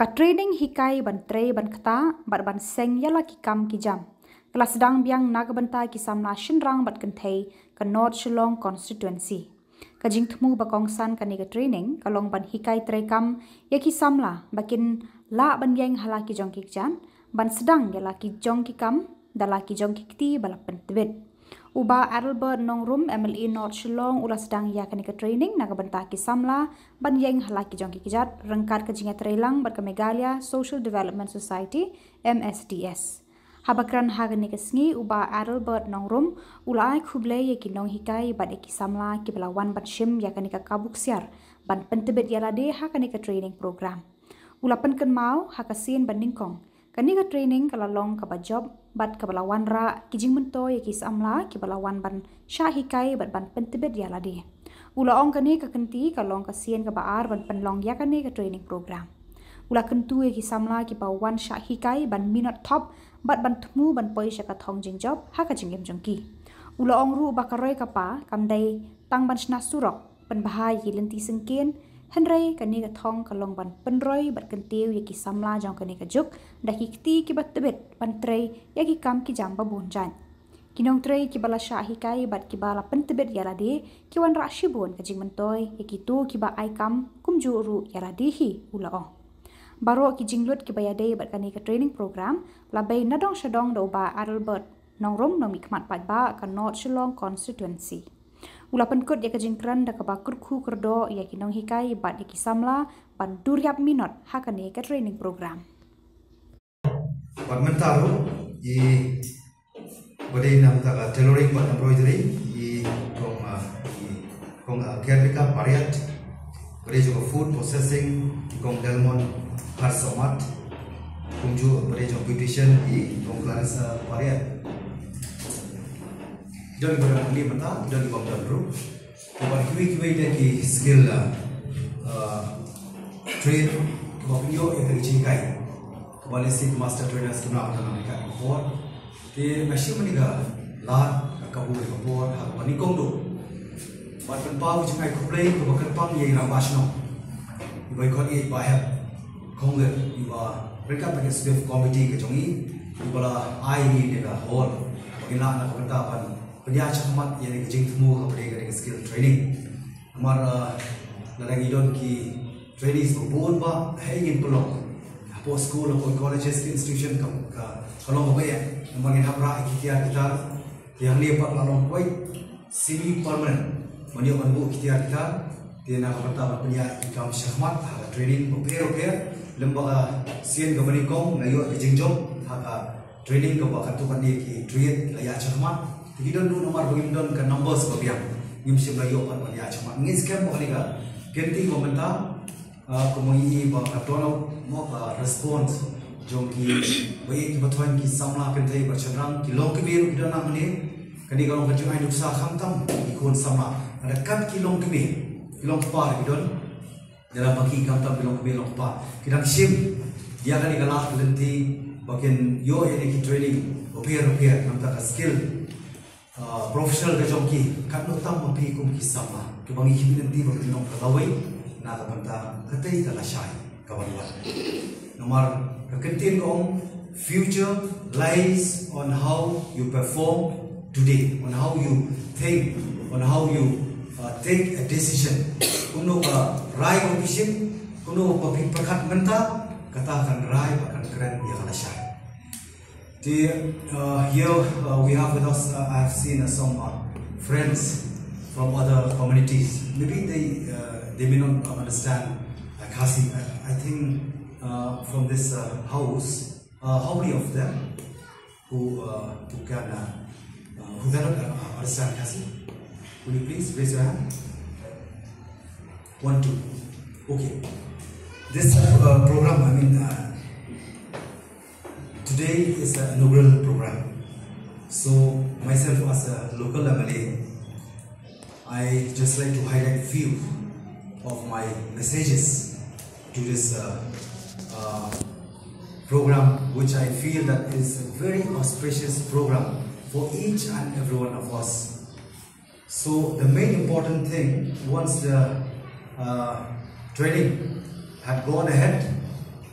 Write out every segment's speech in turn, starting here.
Ka training hikai ban tre ban kata ban seng yala ki kam ki jam. Kelas Sdang biang nagabanta ki Samla Shillong bat kentai ka North Shillong Konstituwensi. Ka jing temu bakong san ka nega training kalong ban hikai tre kam ya ki Samla bakin la ban yang hala ki jong ki jan ban Sdang yala ki jong ki kam dala ki jong ki kti balapan tebet. Uba Albert Nongrum MLE North Shillong ula Sdang ya kanika training nagabanta ki Samla ban yang halaki jong ki kijat rengkat ke jingat relang bat ke Meghalaya Social Development Society MSDS. Habakran hagani ke sngi uba Albert Nongrum ula ai khuble ye ki nong hikai bat ki Samla ki belawan bat shim ya kanika kabuk siar ban pentebet yala de hakanika training program. Ula penken mau hakasin ban ningkong kanika training kalalong ka job bat ka balawan ra kijing mento ye ki Samla ki balawan ban sha hikai bat ban pentebet yala de. Ula ong kani ka kenti kalong ka sien ka baar ban penlong ya kani ka training program. Ula kentu ye ki Samla ki balawan sha hikai ban minot top bat ban temu ban poi sha ka thong jing job ha ka jingem jongki. Ula ong ru bakaroi ka pa kamdai tang ban sna surok ban bahai ki lenti sengken Henry kani ka thong kalong ban penroi bat kentiu ye ki Samla jong kani ka juk da ki kti ki bat tebet ban trei ya ki kam ki jamba bonjan. Kinong trei ki bala sha hikai bat ki bala pentebet yala de ki wan ra shibon ka jing mentoi ye ki tu ki ba ai kam kumju ru yala de hi ula ong. Baro ki jinglut ki bayade bat kani ka training program labai nadong shadong do ba Albert Nongrum no mikmat pat ba ka North Shillong Konstituwensi. Ula penkut ya ka jingkran da ka ba kurku kerdo ya ki nong hikai bat ya ki Samla ban duriap minot hakane ka training program. Mentaro i badai nam ta tailoring bat embroidery i kong caretaker pariat badai juga food processing kong delmon harsomat kong juga badai juga beautician i kong clarissa pariat. Dan berada di mata dan di bawah dulu. Kemudian kiwi dari skill trade kemudian yang dari Hikai. Kemudian si master trader sebenarnya kita namanya Khubor. Di mesin meniga lah Khubor harus nikong do. Bahkan pau Hikai Khubor kemudian pang yang rambas no. Ibu ikut ini bahaya. Kongger ibu mereka pakai staff committee kejongi. Ibu lah ai ini dia hall. Bagaimana nak bertahan penjajah cakap yang jeng temu kepada skill training. Amar ladang idon ki trainees berbun ba ingin pelong. Apa school atau colleges institution kalau apa ya, amar ingin hapra ikhtiar kita yang ni pak lalong koi semi permanent. Meniup menbu ikhtiar kita dia nak bertahan penjajah ikam syahmat training prepare lembaga sien kemenikong ngayu jeng job training ke bakat tu kan dia ki trade layak syahmat. Kita dulu nomor begini ke numbers berbiang, nimsi melayu apa dia cuma ingin sekian bukan lagi. Kenti komentar, kemudian berkatono mau respons, jongki baik kebetulan ki Samla kentai bercenderang kilong kebir kita nak ni, kini kalau berjuang hidup sah khantam ikut Samla ada kan kilong kebir, kilong par kita dalam bagi khantam kilong kebir kilong par kita sim dia kan ikalah lenti bagian yo yang ki training opir nampak skill. Profesional ke jongki kan utang mempi kum ki Samla ke bangi hibi nanti bagi nong pegawai na kapanta katai kala syai kawan-kawan nomor kekentin kong future lies on how you perform today, on how you think, on how you take a decision. Kuno rai competition kuno papi perkat menta katakan rai akan keren ya kala syai. Here we have with us. I have seen some friends from other communities. Maybe they may not understand khasi. I think from this house, how many of them who cannot understand khasi? Will you please raise your hand? 1, 2. Okay. This program, I mean. Today is an inaugural program. So myself as a local MLA, I just like to highlight few of my messages to this program, which I feel that is a very auspicious program for each and every one of us. So the main important thing, once the training had gone ahead,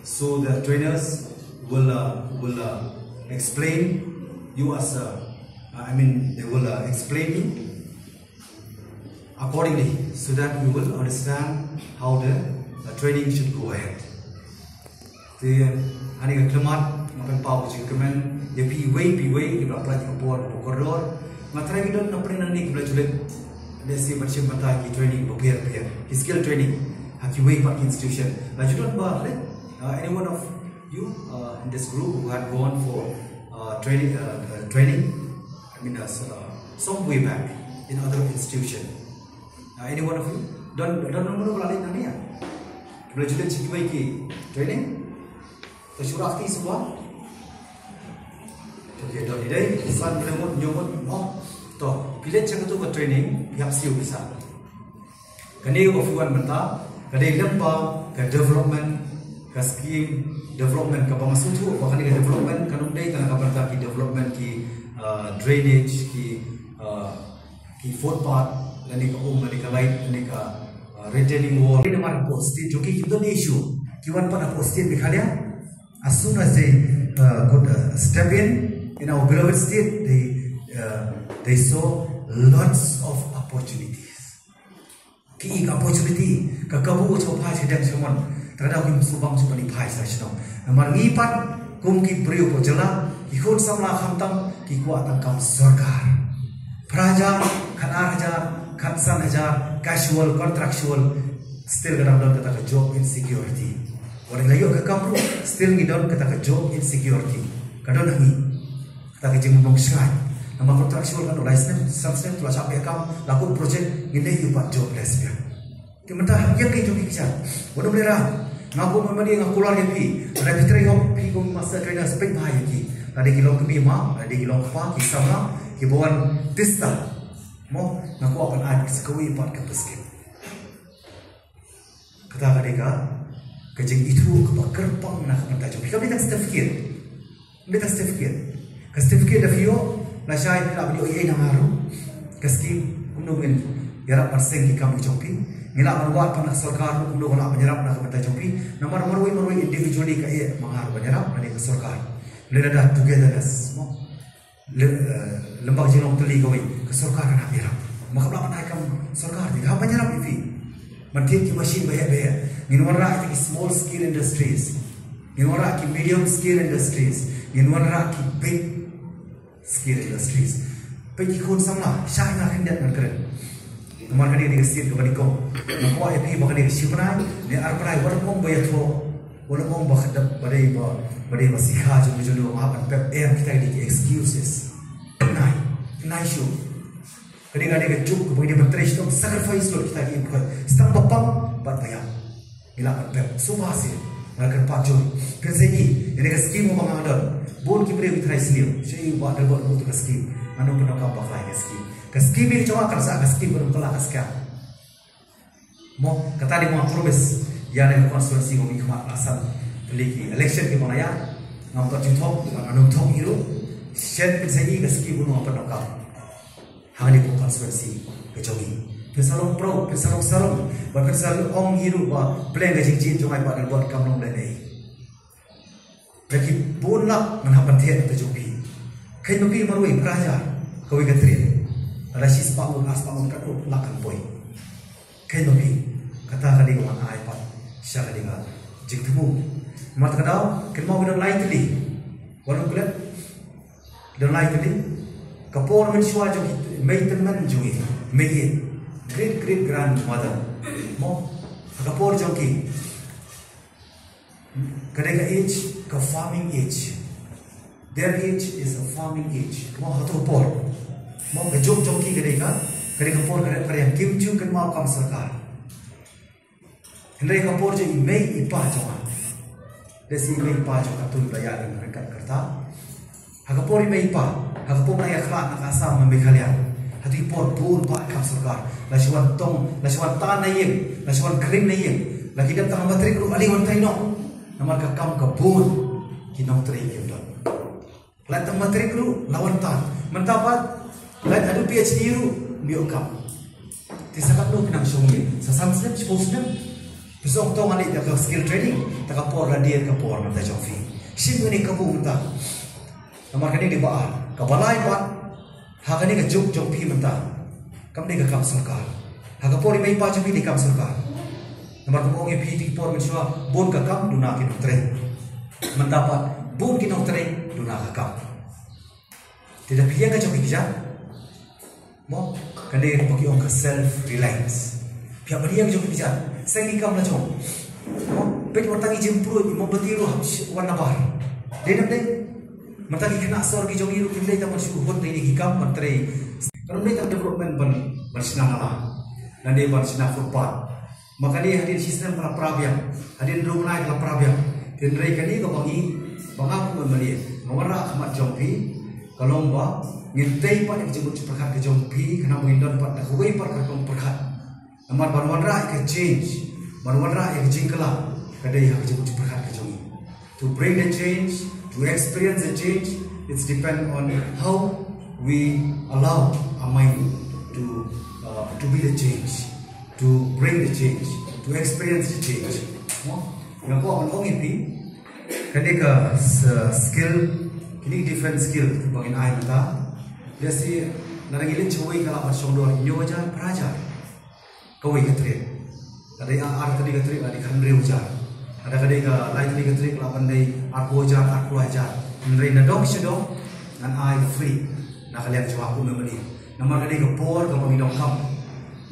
So the trainers will explain you as they will explain you accordingly, so that you will understand how the training should go ahead. The ani kemat ngapen pau ji kemen dia pi way di belakang Khubor koridor matrai kita nak pernah ni kita jual desi macam mata ki training prepare skill training haki way part institution laju don ba any one of you in this group who had gone for training some way back in other institution, any one of you don't know balik nani ya kita jual ciki way ki training tersyurah ki semua. Okay, dah di san remote nyomot toh pilih cakap tu ke training yang siu bisa. Kini ofuan mentah, kini lembang ke development, ke scheme development ke pemasuk tu, bahkan ke development kanum deh kan kabar ki development ki drainage ki footpath, lani ke lani ke light, lani ke retaining wall. Ini nama post itu joki kita ni issue. Kiwan pada post itu Meghalaya. As soon as they could step in our beloved state, they saw lots of opportunities. Ki opportunity, kakabu coba sedang semua. Terhadap kim subang subang ipai saya senang. Namar lipat kum ki Khuborjylla, ikut Samla khamtam ki kuat tangkam sarkar. Praja, khanar hajar, khatsan hajar, casual, contractual, still kadang-kadang kata ke job insecurity. Orang lain ke kampung still ngidon kata ke job insecurity. Kadang nangi kata ke jenguk sengai. Nama kontraktual kan license substan telah sampai kam laku projek NEHU pak jobless dia. Kementah yang ke job kicat. Bodoh belera. Ngaku memang ngaku keluar pi. Ada fitri hom pi kum master trainer spek bahaya ki. Tadi kilong kemi ma, tadi kilong apa ki Samla, ki bawan tista. Mo ngaku akan ada sekali part ke peskim. Kata kadeka kejeng itu kepak kerpang nak mentaj. Kita minta certificate. Certificate dah vio, nasai nak beli OEA nama haru. Keskim kumnungin yarap perseng di kampung Jompi. Ngilak menuat panak sarkar kumnung nak menyerap nak mentaj Jompi. Nama marui individually kaya mengharu menyerap dari sarkar. Lena dah togetherness. Lembang Shillong teli kau ke sarkar nak menyerap. Maka belakang naikam sarkar ni. Apa menyerap ini? Mantin ki machine banyak. Nginwara ki small scale industries, nginwara ki medium scale industries, nginwara ki big scale industries. Pergi kun Samla, syah nak hendak nak keren. Nomor kali ni kesir ke banikong, nampak api bahkan ni siapa ni arprai, walau bayar tu, walau bahkan badai masih haj jodoh apa pep kita ni excuses, nice show. Kadang-kadang kejuk kemudian berterus tu sacrifice tu kita ni bukan setang bapang bat bayar. Ilak pep semua hasil mereka pacul kesegi ini ke skim orang ada bon kibri kita sendiri saya buat ada buat untuk ke skim anu pernah kau pakai ke skim ini cuma kerja ke skim belum kelak sekarang mau kata dia mau promise yang ada konstituensi kami khmat asal beli election ke mana ya ngam tak cintok anu thong itu shen kesegi ke skim belum pernah kau hanya di konstituensi kejogi Pesalong pro, pesalong sarong, bahkan pesalong ong hiru bah plan gajing jin cuma buat dan buat kamlong dan ini. Bagi bolak menhapan tiada terjumpi. Kain nupi marui beraja, kau ikatrin. Rasi sepamun aspamun katu lakan boy. Kain nupi kata kali orang iPad, siapa dengar jing temu. Mata kadau, kenal kita lain tadi. Walau kulit, kita lain tadi. Kapor mensuah jauh, maintenance jauh, megin. Great grandmother, mo, Khubor jongki. Kadang age, ke farming age. Their age is a farming age. Mo Khubor, mo kejok jongki kadang Khubor kadang kimcu kan mau kam sarkar. Hendai Khubor je imei ipa jangan. Desi imei ipa jangan tu bayar mereka kerta. Khubor imei ipa, Khubor nak akhlak nak asam Meghalaya. Hati por pak kam sarkar. Lasuan tong, lasuan tan naik, lasuan kering naik. Lagi dah tang materi kru ali wan tai no. Namar ka kam ka bun kinong trai kyudon. Lan tang materi kru lawan tan. Mentapat lan adu PhD ru bio kam. Tisakat no kinang songi. Sasam snap supposed Zong tong ani tak skill training, tak por la dia kapor mata jofi. Sim ni kabu mata. Namar kani di baal, kabalai bat. Ha kani ka juk jofi mata. Kam ni ka kam sarkar. Ha kapor mai pa jofi di kam sarkar. Namar ko ngi pi di por mensua bon ka kam duna ki tre. Mendapat bon ki tre duna ka kam. Tidak piye ka jofi bija. Mo kani bagi orang self reliance. Pihak dia yang joki bija. Saya ni kam la jom. Pet watangi jempuru mo betiru warna bar. Dia nak matangi kena sor ki jogi ru kimlei ta masuk hot ni hikam menteri. Kalau ni tak development ban senang ala. Nanti ban senang football. Maka dia hadir sistem para prabiang. Hadir rumah la prabiang. Dan rei kani ko bangi bangaku memeli. Mawara amat jompi kalomba ngintai pa yang jemput perkat ke jompi kena mengindon pat dah huai par ka perkat. Amat barwanra ke change, barwanra ke jingkala kadai yang jemput perkat ke jomi. To bring the change, to experience the change, it's depend on how we allow our mind to be the change, to bring the change, to experience the change. Yang kau orang ini, kadai ke skill, ini different skill bagi ai mata. Dia si narangilin cuy kalau bersondor nyoja peraja. Kau ingat trik, ada yang ar tadi trik ada kandri ujar, ada kadai ke lain tadi trik lah pandai aku ujar aku ajar, meneri nadong sedong, dan I free, nak kalian cuba aku memeli, nama kadai ke por ke pemidong kam,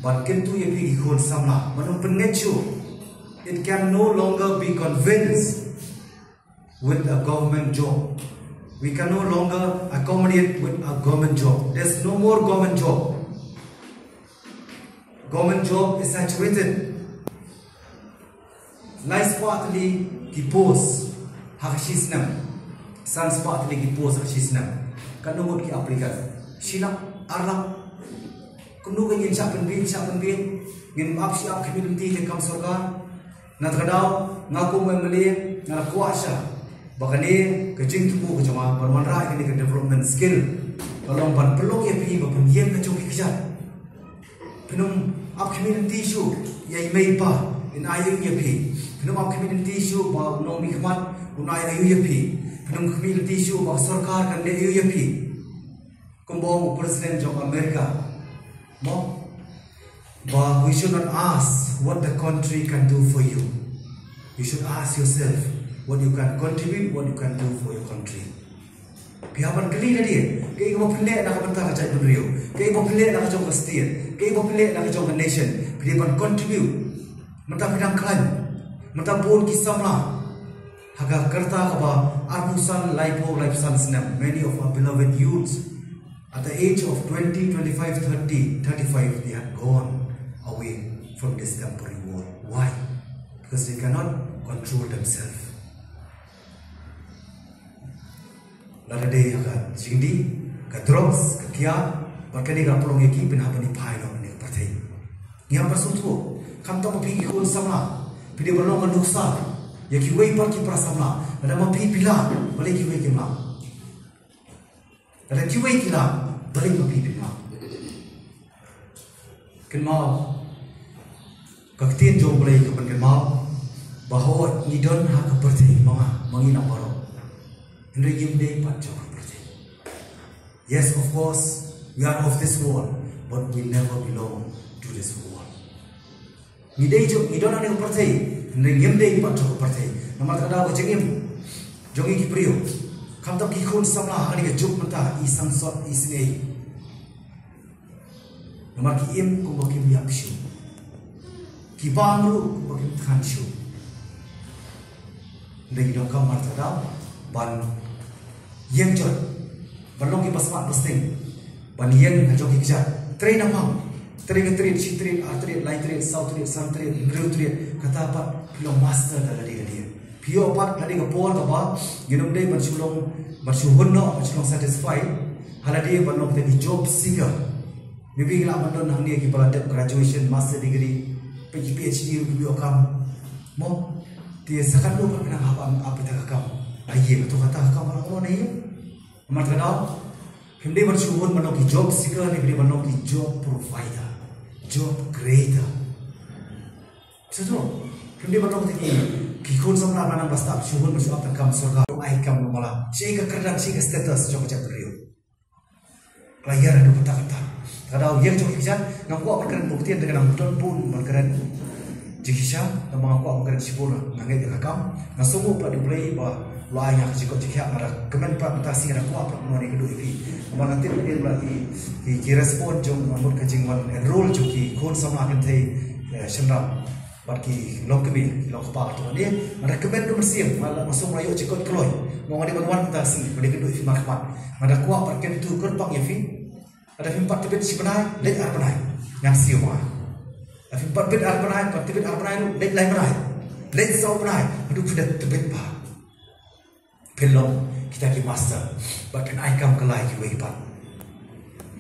but kentu ye pergi ikut Samla, manum pengecu, it can no longer be convinced with a government job, we can no longer accommodate with a government job, there's no more government job. Government job is saturated. Nice partly kipos hakisnam. Sans partly kipos hakisnam. Kanumut ki aplikan. Shillong arlam. Kunu kan yin siapkan bin. Ngin maaf siap community te kam sorgar. Natkadau ngaku memeli ngalakuasha. Bakani kecing tubuh kecama bermanra ini ke development skill. Kalau ban pelong ya pi bapun yen ke joki kejat. Penum up community issue ya imei pa in ayu ya pi. Penum up community issue ba no mikmat unai ayu ya pi. Penum community issue ba sarkar kan le ayu ya pi. Kumbo president of America. Mo ba we should not ask what the country can do for you. You should ask yourself what you can contribute, what you can do for your country. Pihapan kali tadi, kaya ibu pelak nak bentar kacau dunia, kaya ibu pelak nak kacau state, kaya ibu pelak nak kacau nation. Pihapan contribute, mentah bidang klan, mentah pun kisah lah. Haga kerta kaba arbusan lifesan senam. Many of our beloved youths at the age of 20, 25, 30, 35, they have gone away from this temporary world. Why? Because they cannot control themselves. Lalu dia akan sindi, ke drugs, ke kia, berkali kali pelong eki penapa ni pai dok ni partai. Yang bersuatu, kami tak pergi ikut Samla, pergi berlong ke dosa, ya kiwei pergi per Samla, ada mapi pila, boleh kiwei kimla, ada kiwei kila, boleh mapi pila. Kenal, kaktin jom boleh kapan kenal, bahawa ni don hak partai, mama menginap baru. Yes, of course, we are of this world, but we never belong to this world. Ni don't ada partai, ngem dei pat jok partai. Nama kada ko jengim, jongi ki priyo. Kam tak ki khun Samla ani ke jok mata isang sot isnei. Nama ki im ko bakim yapshu. Ki bangru ko bakim khanshu. Ndai dong kam martada ban yang jod berlong ki pasmat posting ban yang ajok ki kejat train apam train lain train south train sun train blue train kata apa pilo master dari dia pio pat tadi ke por apa ginum dei ban Shillong no Shillong satisfy hala dia ban nok tadi job seeker maybe la mandon hang dia ki bala graduation master degree PhD ki bio kam mo dia sakan lu kan apa tak kam ayah betul kata kamu orang ni, amat kenal. Hindi bersyukur menolak job seeker, hindi menolak job provider, job creator. Sesuatu, Kemudian betul kikun Samla mana basta suhun bersuap terkam surga ai kam malah sehingga kerdan sehingga status jauh jauh beriu. Layar ada kata-kata. Kalau yang jauh kisah ngaku berkeran buktian dengan betul pun berkeran jikisah nama ngaku berkeran sipur ngangai dekam ngasumu pada mulai bah lainnya jika jika ada kemen patasi ada kuat mengenai kedua ini. Mana nanti dia berarti ki respon jom amut kajing wan enroll juki kun sama akan tei sendam bagi long kebil long kepala tu dia ada kemen tu bersiap malah masuk melayu jika keluar mau ada bantuan patasi pada kedua ini market ada kuat perken itu kerpang ya fin ada fin pat tebet si benai lek ar benai yang siuma ada fin pat tebet ar benai lek lain benai lek sau benai aduh sudah tebet pa pelong kita ki master bahkan aikam kelai ki wepat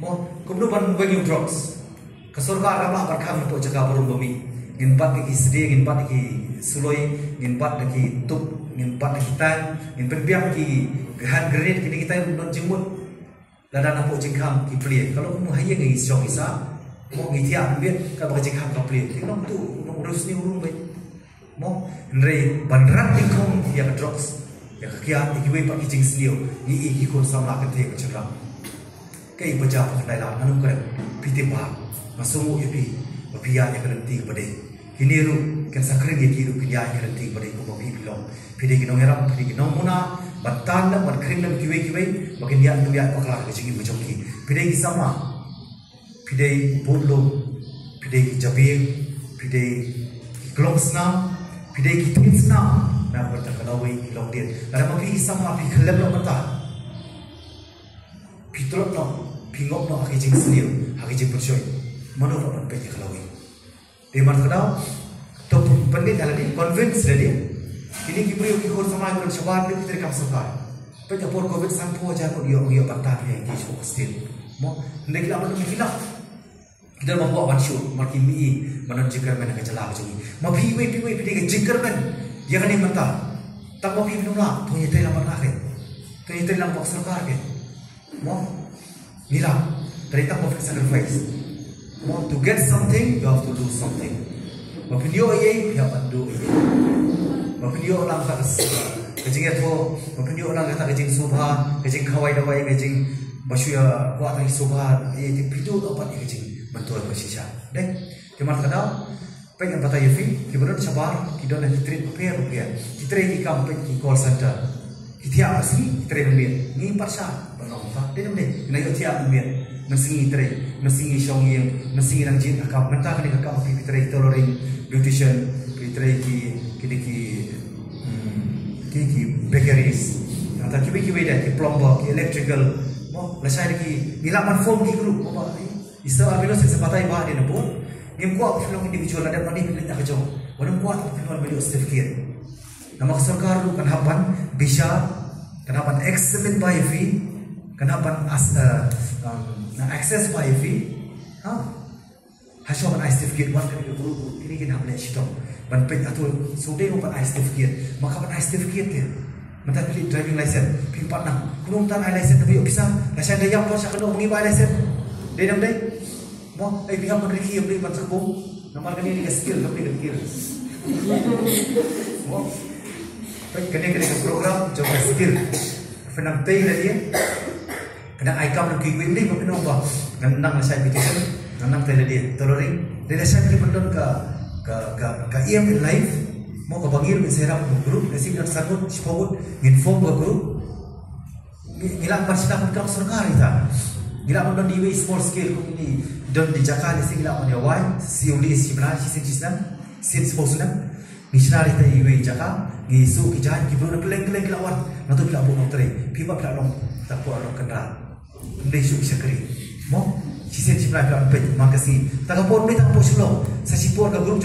mo kemudian bagi drugs ke surga ramah berkam untuk jaga burung bumi ngin pat ki sedih ngin pat ki suloi ngin pat ki tup ngin pat ki tan ngin penbiang ki gehan gerit kini kita non jemut ladana po jengkam ki plie kalau kamu hayang ngi song isa mo ngi tiap biet ka ba jengkam ka plie ki nom tu nom urus ni urung baik mo ndrei bandrat dikong ya drugs ya kakian ikiwe pak kijing sliu ni ikikun Samla kan te kecerang kai baca pandai la anu keren piti ba masumu ipi bapia ya keren ti bade hiniru kan sakring ye kiru kiya ya keren ti bade ko bapi bilong pidi kinong heram pidi kinong muna batan la mat kring lam kiwe makin ya tu ya pakla ke jingi bajoki pidi ki sama pidi bodlo pidi ki jabir pidi ki klongsna pidi ki tinsna nak berterkalawi long dia. Ada mapi sama api kelab lo mata. Pitrot lo, pingok lo aki jing seliu, aki jing persoy. Mana lo pan peki kalawi. Dia mana kadau, tu pandai dalam dia, convince dia. Kini kibri kikor sama ikut sebar dia kita kam sekar. Peki por covid sampu aja ko yo patah yang ki so still. Mo ndek la mana mikila. Kita membawa one shoot, makin mi mana jikar mana kecela bajungi. Mapi we pidi jikar kan. Ya kan ni mentah, tak mau hidup lah, tu yang terlalu lama ke, tu yang terlalu lama serkar ke, mau nilam, dari tak mau sacrifice, mau to get something, you have to do something. Mau video ini, you have to do ini. Mau video orang tak kejing itu, mau video orang kata kejing subha, kejing kawai dawai, kejing basuya kuat lagi subha, ini video dapat kejing mentua bersisa. Deh, cuma kadang pengen patah yafi, kibaran sabar, kita nak treat prepare. Kita ini kampung di call center. Kita asli, kita ini ni pasal, benar tak? Dia ni, nak kita ini, nasi Shillong, nasi ranjit, akam mentah ni akam kita tailoring, beautician, kita ki bakeries, nanti kita dah, ki plumber, ki electrical, mo, lesai ki nilaman form ki group, apa? Istilah bila sepatah ibadah dia nak Game kuat film individual ada mana pilih tak kejauh. Walau kuat film video certificate. Nama kesarkar lu kenapa bisa, kenapa excellent by fee, kenapa access by fee, hasil mana certificate buat kali guru ini kita boleh cipta. Ban pej atau sudah lupa certificate, maka ban certificate dia. Mata pilih driving license, pilih partner. Kurung tan license tapi bisa, license dia yang pasal kena mengibar license. Dia nama dia. Mo, ay pihak magkiki yung lipat sa kubong. Naman kanina skill, kapag skill. Mo, kanina program, jauh skill. Penamtay na dia. Kena aikam ng kiwin din, mapinong ba? Ganang na sa invitation, ganang tayo na dia. Toloring, dahil sa invitation doon ka iyam in life, mo kabangir, miserap ng group, kasi nagsagot, sipagot, inform ba group? Ilang pansin ako kang surkari ta. Gila mo don diwe small scale ko ini don di Jakarta sing gila mo dia why siuli sibra si sing sin sposunan missionary ta iwe Jakarta gi su ki jan ki bro peleng gila wan na to bila bo tre pipa bila long ta po long kendra ndai su bisa keri mo si sin sibra ka pe makasi ta ka po me ta po Shillong sa sipor ka group